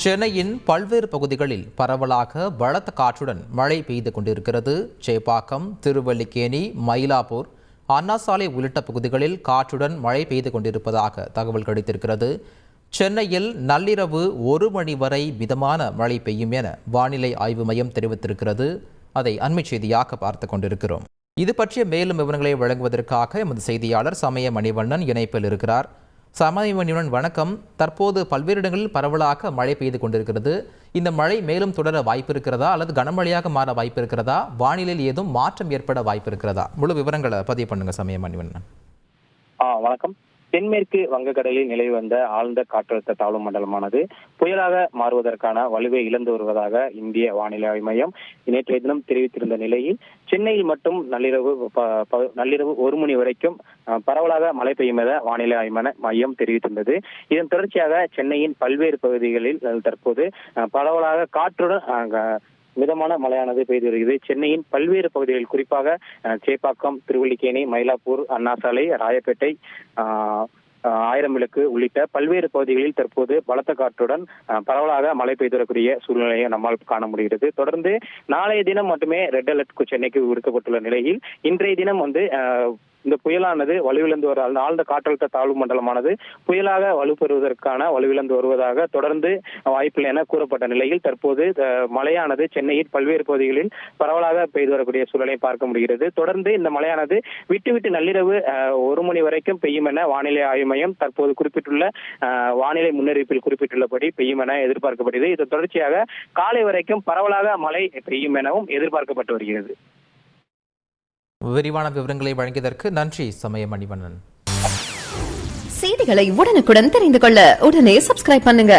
சென்னையின் பல்வேறு பகுதிகளில் பரவலாக பலத்த காற்றுடன் மழை பெய்து கொண்டிருக்கிறது. சேப்பாக்கம், திருவல்லிக்கேணி, மயிலாப்பூர், அண்ணா சாலை உள்ளிட்ட பகுதிகளில் காற்றுடன் மழை பெய்து கொண்டிருப்பதாக தகவல் கிடைத்திருக்கிறது. சென்னையில் நள்ளிரவு 1 மணி வரை மிதமான மழை பெய்யும் என வானிலை ஆய்வு மையம் தெரிவித்திருக்கிறது. அதை அண்மை செய்தியாக பார்த்து கொண்டிருக்கிறோம். இது பற்றிய மேலும் விவரங்களை வழங்குவதற்காக எமது செய்தியாளர் சமய மணிவண்ணன் இணைப்பில் இருக்கிறார். சமயமணிவன், வணக்கம். தற்போது பல்வேறு இடங்களில் பரவலாக மழை பெய்து கொண்டிருக்கிறது. இந்த மழை மேலும் தொடர வாய்ப்பு இருக்கிறதா அல்லது கனமழையாக மாற வாய்ப்பு இருக்கிறதா? வானிலையில் ஏதும் மாற்றம் ஏற்பட வாய்ப்பு இருக்கிறதா? முழு விவரங்களை பதிவு பண்ணுங்க சமயமணிவண்ணன். வணக்கம். தென்மேற்கு வங்கக்கடலில் நிலவி வந்த ஆழ்ந்த காற்றழுத்த தாழ்வு மண்டலமானது புயலாக மாறுவதற்கான வலுவை இழந்து வருவதாக இந்திய வானிலை ஆய்வு மையம் நேற்றைய தினம் தெரிவித்திருந்த நிலையில் சென்னையில் மட்டும் நள்ளிரவு 1 மணி வரைக்கும் பரவலாக மழை பெய்யும் என வானிலை ஆய்வு மையம் தெரிவித்திருந்தது. இதன் தொடர்ச்சியாக சென்னையின் பல்வேறு பகுதிகளில் தற்போது பரவலாக காற்றுடன் மிதமான மழையானது பெய்து வருகிறது. சென்னையின் பல்வேறு பகுதிகளில் குறிப்பாக சேப்பாக்கம், திருவல்லிக்கேணி, மயிலாப்பூர், அண்ணா சாலை, ராயப்பேட்டை, ஆயிரம்விளக்கு உள்ளிட்ட பல்வேறு பகுதிகளில் தற்போது பலத்த காற்றுடன் பரவலாக மழை பெய்து வரக்கூடிய சூழ்நிலையை நம்மால் காண முடிகிறது. தொடர்ந்து நாளைய தினம் மட்டுமே ரெட் அலர்ட் சென்னைக்கு விடுக்கப்பட்டுள்ள நிலையில் இன்றைய தினம் இந்த புயலானது வலுவிழந்து ஆழ்ந்த காற்றழுத்த தாழ்வு மண்டலமானது புயலாக வலுவிழந்து வருவதாக தொடர்ந்து வாய்ப்பில்லை என கூறப்பட்ட நிலையில் தற்போது மழையானது சென்னையில் பல்வேறு பகுதிகளில் பரவலாக பெய்து வரக்கூடிய சூழலை பார்க்க முடிகிறது. தொடர்ந்து இந்த மழையானது விட்டு நள்ளிரவு 1 மணி வரைக்கும் பெய்யும் என வானிலை ஆய்வு மையம் தற்போது குறிப்பிட்டுள்ள வானிலை முன்னறிவிப்பில் குறிப்பிட்டுள்ளபடி பெய்யும் என எதிர்பார்க்கப்படுகிறது. இது தொடர்ச்சியாக காலை வரைக்கும் பரவலாக மழை பெய்யும் எனவும் எதிர்பார்க்கப்பட்டு வருகிறது. விரிவான விவரங்களை வழங்கியதற்கு நன்றி சமய மணிவண்ணன். செய்திகளை உடனுக்குடன் தெரிந்து கொள்ள உடனே சப்ஸ்கிரைப் பண்ணுங்க.